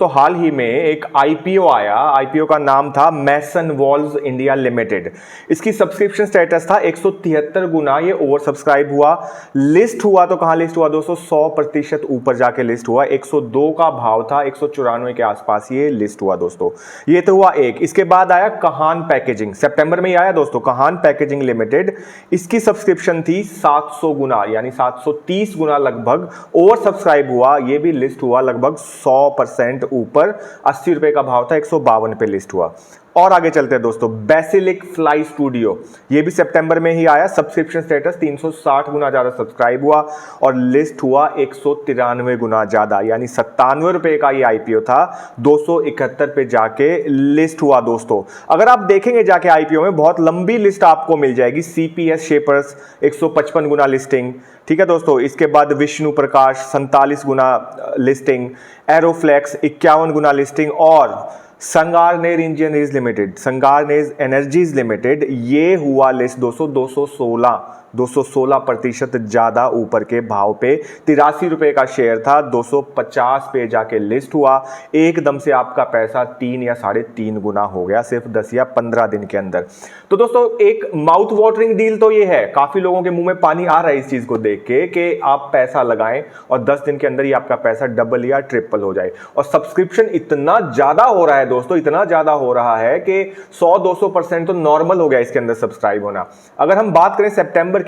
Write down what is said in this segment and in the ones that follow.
दोस्तों हाल ही में एक आईपीओ आया। आईपीओ का नाम था मैसन वॉल्स इंडिया लिमिटेड। इसकी सब्सक्रिप्शन स्टेटस था 173 गुना, ये ओवर सब्सक्राइब हुआ। लिस्ट हुआ तो कहां लिस्ट हुआ दोस्तों, 100% ऊपर जाके लिस्ट हुआ। 102 का भाव था, 194 के आसपास ये लिस्ट हुआ दोस्तों। ये तो हुआ एक। इसके बाद आया कहान पैकेजिंग, सितंबर में ही आया दोस्तों, कहान पैकेजिंग लिमिटेड। इसकी सब्सक्रिप्शन थी 700 गुना, यानी 730 गुना लगभग ओवर सब्सक्राइब हुआ। ये भी लिस्ट हुआ लगभग 100% ऊपर, 80 रुपए का भाव था, 152 पे लिस्ट हुआ। और आगे चलते हैं दोस्तों, बेसिलिक फ्लाई स्टूडियो, ये भी सितंबर में ही आया। सब्सक्रिप्शन स्टेटस 360 गुना ज्यादा सब्सक्राइब हुआ और लिस्ट हुआ 193 गुना ज्यादा, यानी 97 रुपए का ये आईपीओ था, 271 पे जाके लिस्ट हुआ दोस्तों। अगर आप देखेंगे जाके आईपीओ में बहुत लंबी लिस्ट आपको मिल जाएगी। सीपीएस शेपर्स 155 गुना लिस्टिंग, ठीक है दोस्तों। इसके बाद विष्णु प्रकाश 47 गुना लिस्टिंग, एरोफ्लेक्स 51 गुना लिस्टिंग, और संगारनेर इंजीनियर्स लिमिटेड, संगारनेर एनर्जीज लिमिटेड, ये हुआ लिस्ट 216% ज्यादा ऊपर के भाव पे, 83 रुपए का शेयर था, 250 पे जाके लिस्ट हुआ। एकदम से आपका पैसा 3 या 3.5 गुना हो गया सिर्फ 10 या 15 दिन के अंदर। तो दोस्तों एक माउथ वाटरिंग डील तो ये है, काफी लोगों के मुंह में पानी आ रहा है इस चीज को देख के कि आप पैसा लगाएं और 10 दिन के अंदर ही आपका पैसा डबल या ट्रिपल हो जाए। और सब्सक्रिप्शन इतना ज्यादा हो रहा है दोस्तों, इतना ज्यादा हो रहा है कि 100-200% तो नॉर्मल हो गया इसके अंदर सब्सक्राइब होना। अगर हम बात करें सितंबर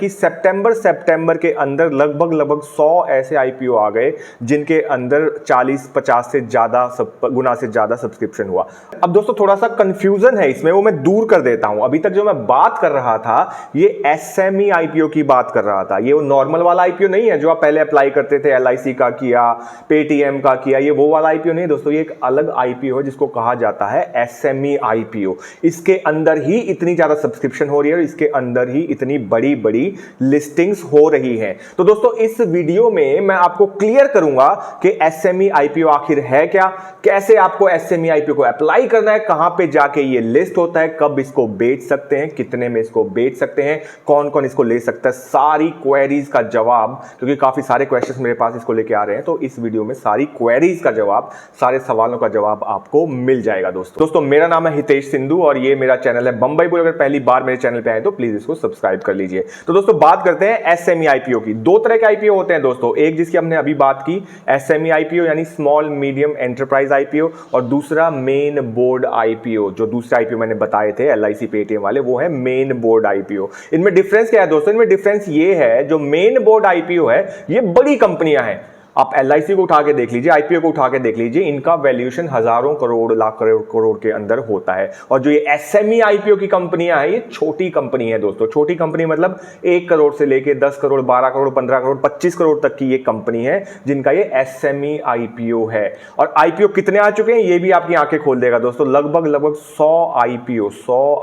के अंदर लगभग 100 ऐसे आईपीओ आ गए जिनके अंदर 40-50 से ज्यादा गुना से ज्यादा सब्सक्रिप्शन हुआ। अब दोस्तों थोड़ा सा कंफ्यूजन है इसमें, वो मैं दूर कर देता हूं। अभी तक जो मैं बात कर रहा था ये एसएमई आईपीओ की बात कर रहा था। ये वो नॉर्मल वाला आईपीओ नहीं है जो आप पहले अप्लाई करते थे, एलआईसी का किया, पेटीएम का किया, ये वो वाला आईपीओ नहीं दोस्तों। ये एक अलग आईपीओ है जिसको कहा जाता है एसएमई आईपीओ। इसके अंदर ही इतनी ज्यादा सब्सक्रिप्शन हो रही है और इसके अंदर ही इतनी बड़ी बड़ी लिस्टिंग्स हो रही हैं। तो दोस्तों इस वीडियो में मैं आपको क्लियर करूंगा कि एसएमई आईपीओ आखिर है क्या, कैसे आपको एसएमई आईपीओ को अप्लाई करना है, कहां पे जाके ये लिस्ट होता है, कब इसको बेच सकते हैं, कितने में इसको बेच सकते हैं, कौन कौन इसको ले सकता है, सारी क्वेरीज का जवाब, क्योंकि काफी सारे क्वेश्चंस मेरे पास इसको लेके आ रहे हैं। तो इस वीडियो में सारी क्वेरीज का जवाब, सारे सवालों का जवाब आपको मिल जाएगा दोस्तों। मेरा नाम है हितेश सिंधु और ये मेरा चैनल है बंबई बुल। अगर पहली बार मेरे चैनल पे आए तो प्लीज इसको सब्सक्राइब कर लीजिए। तो दोस्तों बात करते हैं एसएमई आईपीओ की। दो तरह के आईपीओ होते हैं दोस्तों, एक जिसकी हमने अभी बात की एसएमई आईपीओ यानी स्मॉल मीडियम एंटरप्राइज आईपीओ, और दूसरा मेन बोर्ड आईपीओ। जो दूसरे आईपीओ मैंने बताए थे एलआईसी पेटीएम वाले, वो है मेन बोर्ड आईपीओ। इनमें डिफरेंस क्या है दोस्तों? इनमें डिफरेंस ये है, जो मेन बोर्ड आईपीओ है ये बड़ी कंपनियां हैं। आप एलआईसी को उठा के देख लीजिए, आईपीओ को उठा के देख लीजिए, इनका वैल्यूएशन हजारों करोड़, लाख करोड़ के अंदर होता है। और जो ये एसएमई आईपीओ की कंपनियां हैं ये छोटी कंपनी है दोस्तों। छोटी कंपनी मतलब 1 करोड़ से लेके 10 करोड़, 12 करोड़, 15 करोड़, 25 करोड़ तक की ये कंपनी है जिनका ये एसएमई आईपीओ है। और आईपीओ कितने आ चुके हैं ये भी आपकी आंखें खोल देगा दोस्तों। लगभग 100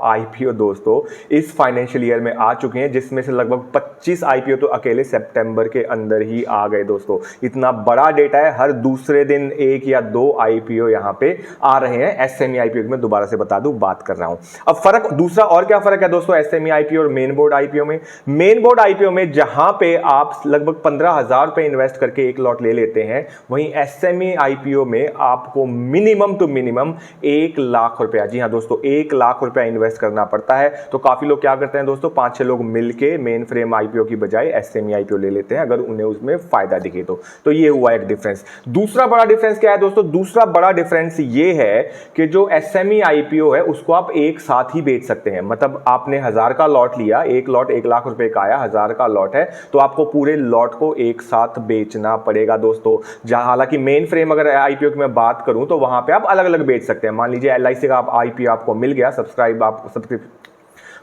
आईपीओ दोस्तों इस फाइनेंशियल ईयर में आ चुके हैं, जिसमें से लगभग 25 आईपीओ तो अकेले सितंबर के अंदर ही आ गए दोस्तों। इतना बड़ा डेटा है, हर दूसरे दिन 1 या 2 आईपीओ यहां पे आ रहे हैं। एसएमई आईपीओ में दोबारा से बता दूं, बात कर रहा हूं। अब फर्क दूसरा और क्या फर्क है दोस्तों एसएमई आईपीओ और मेन बोर्ड आईपीओ में? मेन बोर्ड आईपीओ में जहां पे आप लगभग 15,000 रुपए इन्वेस्ट करके एक लॉट ले लेते हैं, वहीं एसएमई आईपीओ में आपको मिनिमम टू मिनिमम 1 लाख रुपया, जी हां दोस्तों 1 लाख रुपया इन्वेस्ट करना पड़ता है। तो काफी लोग क्या करते हैं दोस्तों, 5-6 लोग मिलके मेन फ्रेम आईपीओ की बजाय एसएमई आईपीओ ले लेते हैं अगर उन्हें उसमें फायदा दिखे तो ये हुआ एक डिफरेंस। दूसरा बड़ा डिफरेंस क्या है दोस्तों? दूसरा बड़ा डिफरेंस ये है कि जो एसएमई आईपीओ है उसको आप एक साथ ही बेच सकते हैं। मतलब आपने 1000 का लॉट लिया, एक लॉट 1 लाख रुपए का आया, 1000 का लॉट है, तो आपको पूरे लॉट को एक साथ बेचना पड़ेगा दोस्तों। जहां हालांकि मेन फ्रेम अगर आईपीओ की मैं बात करूं तो वहां पे आप अलग अलग बेच सकते हैं। मान लीजिए एलआईसी का आईपीओ आपको मिल गया,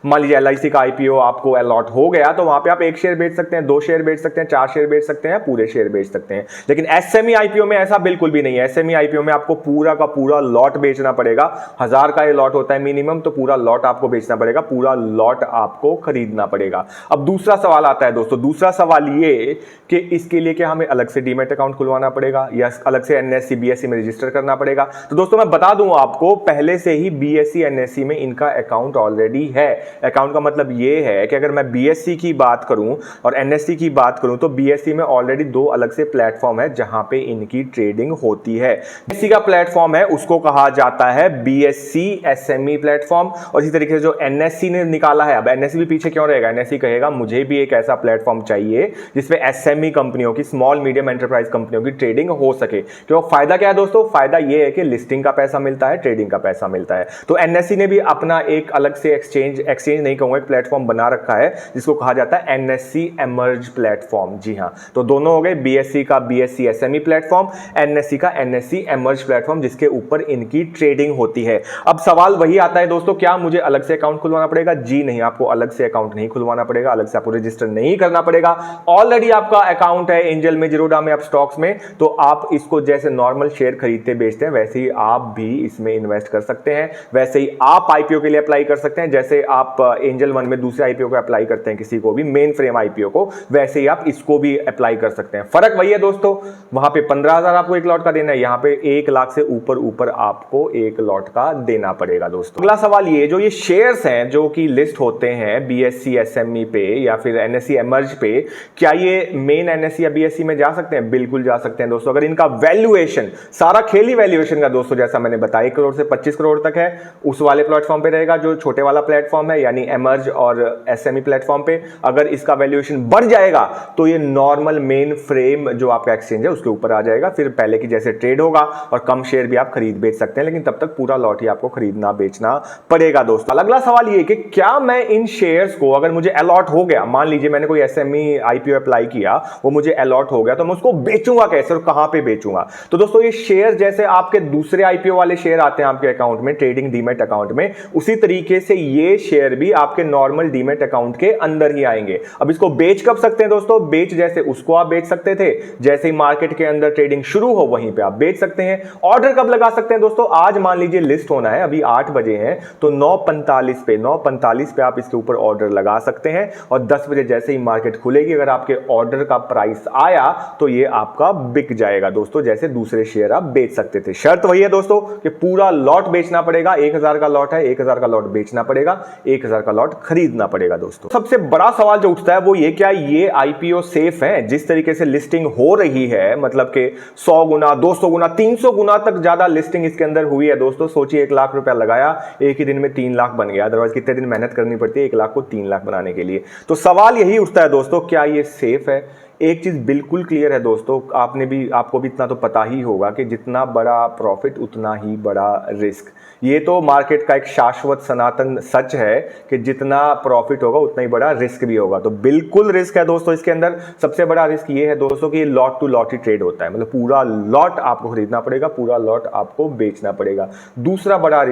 मान लीजिए एलआईसी का आईपीओ आपको अलॉट हो गया, तो वहां पे आप 1 शेयर बेच सकते हैं, 2 शेयर बेच सकते हैं, 4 शेयर बेच सकते हैं, पूरे शेयर बेच सकते हैं। लेकिन एसएमई आईपीओ में ऐसा बिल्कुल भी नहीं है। एसएमई आईपीओ में आपको पूरा का पूरा लॉट बेचना पड़ेगा। 1000 का ये लॉट होता है मिनिमम, तो पूरा लॉट आपको बेचना पड़ेगा, पूरा लॉट आपको खरीदना पड़ेगा। अब दूसरा सवाल आता है दोस्तों, दूसरा सवाल ये कि इसके लिए क्या हमें अलग से डीमैट अकाउंट खुलवाना पड़ेगा या अलग से एनएससी बीएससी में रजिस्टर करना पड़ेगा? तो दोस्तों मैं बता दूं आपको, पहले से ही बीएससी एनएससी में इनका अकाउंट ऑलरेडी है। अकाउंट का मतलब ये है कि अगर मैं बीएससी की बात करूं और एनएससी की बात करूं तो बीएससी में ऑलरेडी दो अलग से प्लेटफॉर्म है जहां पे इनकी ट्रेडिंग होती है। बीएससी का प्लेटफॉर्म है उसको कहा जाता है बीएससी एसएमई प्लेटफॉर्म, और इसी तरीके से जो एनएससी ने निकाला है, अब एनएससी भी पीछे क्यों रहेगा, एनएससी कहेगा मुझे भी एक ऐसा प्लेटफॉर्म चाहिए जिसपे एसएमई कंपनियों की, स्मॉल मीडियम एंटरप्राइज कंपनियों की ट्रेडिंग हो सके। क्यों फायदा क्या है दोस्तों, फायदा ये है कि लिस्टिंग का पैसा मिलता है, ट्रेडिंग का पैसा मिलता है। तो एनएससी ने भी अपना एक अलग से एक्सचेंज नहीं कहूंगा, एक प्लेटफॉर्म बना रखा है जिसको कहा जाता है एनएससी एमर्ज प्लेटफॉर्म। जी हां, तो दोनों हो गए, बीएससी का बीएससी एसएमई प्लेटफॉर्म, एनएससी का एनएससी एमर्ज प्लेटफॉर्म जिसके ऊपर इनकी ट्रेडिंग होती है। अब सवाल वही आता है दोस्तों, क्या मुझे अलग से अकाउंट खुलवाना पड़ेगा? जी नहीं, आपको अलग से अकाउंट नहीं खुलवाना पड़ेगा, अलग से आपको रजिस्टर नहीं करना पड़ेगा। ऑलरेडी आपका अकाउंट है एंजल में, जीरोधा में, आप स्टॉक्स में, तो आप इसको जैसे नॉर्मल शेयर खरीदते बेचते हैं वैसे ही आप भी इसमें इन्वेस्ट कर सकते हैं। वैसे ही आप आईपीओ के लिए अप्लाई कर सकते हैं, जैसे आप एंजल वन में दूसरे आईपीओ को अप्लाई करते हैं किसी को भी, मेन फ्रेम आईपीओ को, वैसे ही आप इसको भी अप्लाई कर सकते हैं। फर्क वही है दोस्तों, वहां पे 15,000 आपको एक लॉट का देना है, यहां पे 1 लाख से ऊपर आपको एक लॉट का देना पड़ेगा दोस्तों। अगला सवाल ये, जो ये शेयर्स हैं जो कि लिस्ट होते हैं बीएससी एसएमई पे या फिर एनएससी एमर्ज पे, क्या ये मेन एनएससी या बीएससी में जा सकते हैं? बिल्कुल जा सकते हैं दोस्तों। अगर इनका वैल्यूएशन, सारा खेल ही वैल्यूएशन का दोस्तों, जैसा मैंने बताया 1 करोड़ से 25 करोड़ तक है, उस वाले प्लेटफॉर्म पे रहेगा जो छोटे वाला प्लेटफॉर्म है यानी एमर्ज और एसएमई प्लेटफॉर्म पे। अगर इसका वैल्यूएशन बढ़ जाएगा तो ये नॉर्मल मेन फ्रेम जो आपका एक्सचेंज है उसके ऊपर आ जाएगा, फिर पहले की जैसे ट्रेड होगा और कम शेयर भी आप खरीद बेच सकते हैं, लेकिन तब तक पूरा लॉट ही आपको खरीदना बेचना पड़ेगा दोस्तों। अगला सवाल ये कि क्या मैं इन शेयर्स को, अगर मुझे अलॉट हो गया, मान लीजिए मैंने कोई एसएमई आईपीओ अप्लाई किया, वो मुझे अलॉट हो गया, तो मैं उसको बेचूंगा कैसे और कहां पे बेचूंगा? तो दोस्तों ये शेयर जैसे आपके दूसरे आईपीओ वाले शेयर आते हैं आपके अकाउंट में, ट्रेडिंग डीमैट अकाउंट में, उसी तरीके से ये शेयर भी आपके नॉर्मल डीमैट अकाउंट के अंदर ही आएंगे। अब इसको बेच कब सकते हैं दोस्तों? बेच जैसे उसको आप बेच सकते थे, जैसे ही मार्केट के अंदर ट्रेडिंग शुरू हो वहीं पे आप बेच सकते हैं। ऑर्डर कब लगा सकते हैं दोस्तों? आज मान लीजिए लिस्ट होना है, अभी 8 बजे है, तो 9:45 पे आप इसके ऊपर ऑर्डर लगा सकते हैं, और 10 बजे जैसे ही मार्केट खुलेगी अगर आपके ऑर्डर का प्राइस आया तो ये आपका बिक जाएगा दोस्तों, जैसे दूसरे शेयर आप बेच सकते थे। शर्त वही है दोस्तों कि पूरा लॉट बेचना पड़ेगा, 1000 का लॉट है, 1000 का लॉट बेचना पड़ेगा, 1000 का लॉट खरीदना पड़ेगा दोस्तों। सबसे बड़ा सवाल जो उठता है वो ये, क्या ये आईपीओ सेफ है? जिस तरीके से लिस्टिंग हो रही है, मतलब कि 100 गुना, 200 गुना, 300 गुना तक ज्यादा लिस्टिंग इसके अंदर हुई है दोस्तों। सोचिए 1 लाख रुपया लगाया, एक ही दिन में 3 लाख बन गया, अदरवाइज कितने दिन मेहनत करनी पड़ती है 1 लाख को 3 लाख बनाने के लिए। तो सवाल यही उठता है दोस्तों, क्या ये सेफ है? एक चीज बिल्कुल क्लियर है दोस्तों, आपको भी इतना तो पता ही होगा कि जितना बड़ा प्रॉफिट उतना ही बड़ा रिस्क। ये तो मार्केट का एक शाश्वत सनातन सच है कि जितना प्रॉफिट होगा उतना ही बड़ा रिस्क भी होगा। तो बिल्कुल रिस्क है दोस्तों इसके अंदर। सबसे बड़ा रिस्क ये है दोस्तों कि ये लॉट टू लॉट ही ट्रेड होता है, मतलब पूरा लॉट आपको खरीदना पड़ेगा, पूरा लॉट आपको बेचना पड़ेगा। दूसरा बड़ा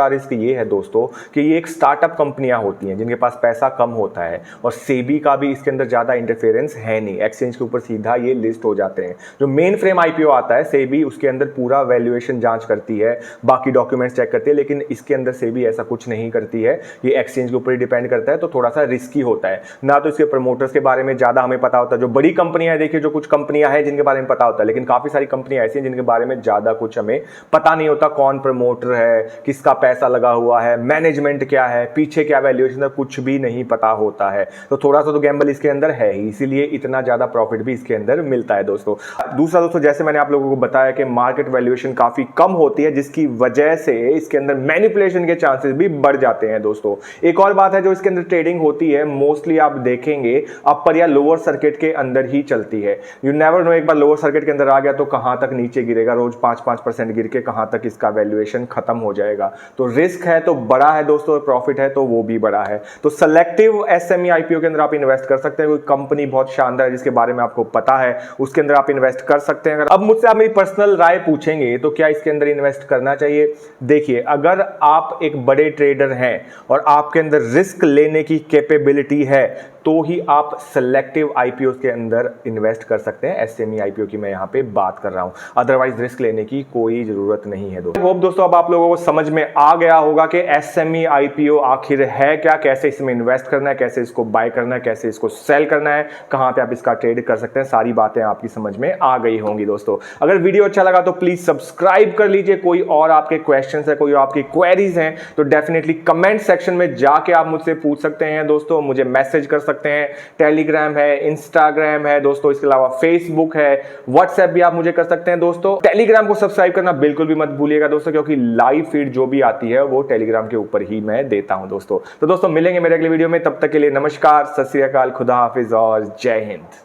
रिस्क ये है दोस्तों कि ये एक स्टार्टअप कंपनियां होती हैं जिनके पास पैसा कम होता है, और सेबी का भी इसके अंदर ज्यादा इंटरफेरेंस है नहीं, एक्सचेंज के ऊपर सीधा ये लिस्ट हो जाते हैं। जो मेन फ्रेम आईपीओ आता है सेबी उसके अंदर पूरा वैल्यूएशन जांच करती है, बाकी डॉक्यूमेंट्स चेक करती है, लेकिन इसके अंदर सेबी ऐसा कुछ नहीं करती है, ये एक्सचेंज के ऊपर ही डिपेंड करता है, तो थोड़ा सा रिस्की होता है। ना तो इसके प्रमोटर्स के बारे में ज्यादा हमें पता होता है, जो बड़ी कंपनियां हैं, देखिए जो कुछ कंपनियां हैं जिनके बारे में पता होता है, लेकिन काफी सारी कंपनियां ऐसी हैं जिनके बारे में ज्यादा कुछ हमें पता नहीं होता, कौन प्रमोटर है, किसका पैसा लगा हुआ है, मैनेजमेंट क्या है, पीछे क्या वैल्यूएशन है, कुछ भी नहीं पता होता है। तो थोड़ा सा तो गैम्बल इसके अंदर है ही, इसीलिए इतना ज्यादा प्रॉफिट भी इसके अंदर मिलता है दोस्तों। दूसरा दोस्तों, जैसे मैंने आप लोगों को बताया कि मार्केट वैल्यूएशन काफी कम होती है, जिसकी वजह से इसके अंदर मैनिपुलेशन के चांसेस भी बढ़ जाते हैं दोस्तों। एक और बात है, जो इसके अंदर ट्रेडिंग होती है मोस्टली आप देखेंगे अपर या लोअर सर्किट के अंदर ही चलती है। यू नेवर नो, एक बार लोअर सर्किट के अंदर आ गया तो कहां तक नीचे गिरेगा, रोज 5% गिर के कहां तक इसका वैल्यूएशन खत्म हो जाएगा। तो रिस्क है तो बड़ा है दोस्तों, प्रॉफिट है तो वो भी बड़ा है। तो सेलेक्टिव एसएमई आईपीओ के अंदर आप इन्वेस्ट कर सकते हैं। कोई कंपनी बहुत शानदार है जिसके बारे में आपको पता है, उसके अंदर आप इन्वेस्ट कर सकते हैं। अगर अब मुझसे आप मेरी पर्सनल राय पूछेंगे तो क्या इसके अंदर इन्वेस्ट करना चाहिए? देखिए, अगर आप एक बड़े ट्रेडर हैं और आपके अंदर रिस्क लेने की कैपेबिलिटी है तो ही आप सेलेक्टिव आईपीओ के अंदर इन्वेस्ट कर सकते हैं। एसएमई आईपीओ की मैं यहाँ पे बात कर रहा हूँ, अदरवाइज रिस्क लेने की कोई जरूरत नहीं है दोस्तों। होप दोस्तों अब आप लोगों को समझ में आ गया होगा कि एसएमई आईपीओ आखिर है क्या, कैसे इसमें इन्वेस्ट करना है, कैसे इसको बाय करना है, कैसे इसको सेल करना है, कहां पे आप इसका ट्रेड कर सकते हैं, सारी बातें आपकी समझ में आ गई होंगी दोस्तों। अगर वीडियो अच्छा लगा तो प्लीज सब्सक्राइब कर लीजिए। कोई और आपके क्वेश्चंस है, कोई आपकी क्वेरीज हैं तो डेफिनेटली कमेंट सेक्शन में जाके आप मुझसे पूछ सकते हैं दोस्तों, मुझे मैसेज कर सकते हैं। टेलीग्राम है, इंस्टाग्राम है दोस्तों, इसके अलावा फेसबुक है, व्हाट्सएप भी आप मुझे कर सकते हैं दोस्तों। टेलीग्राम को सब्सक्राइब करना बिल्कुल भी मत भूलिएगा दोस्तों, क्योंकि लाइव फीड जो भी आती है वो टेलीग्राम के ऊपर ही मैं देता हूं दोस्तों। तो दोस्तों मिलेंगे मेरे अगले वीडियो में, तब तक के लिए नमस्कार, सत श्री अकाल, खुदा हाफिज और जय हिंद।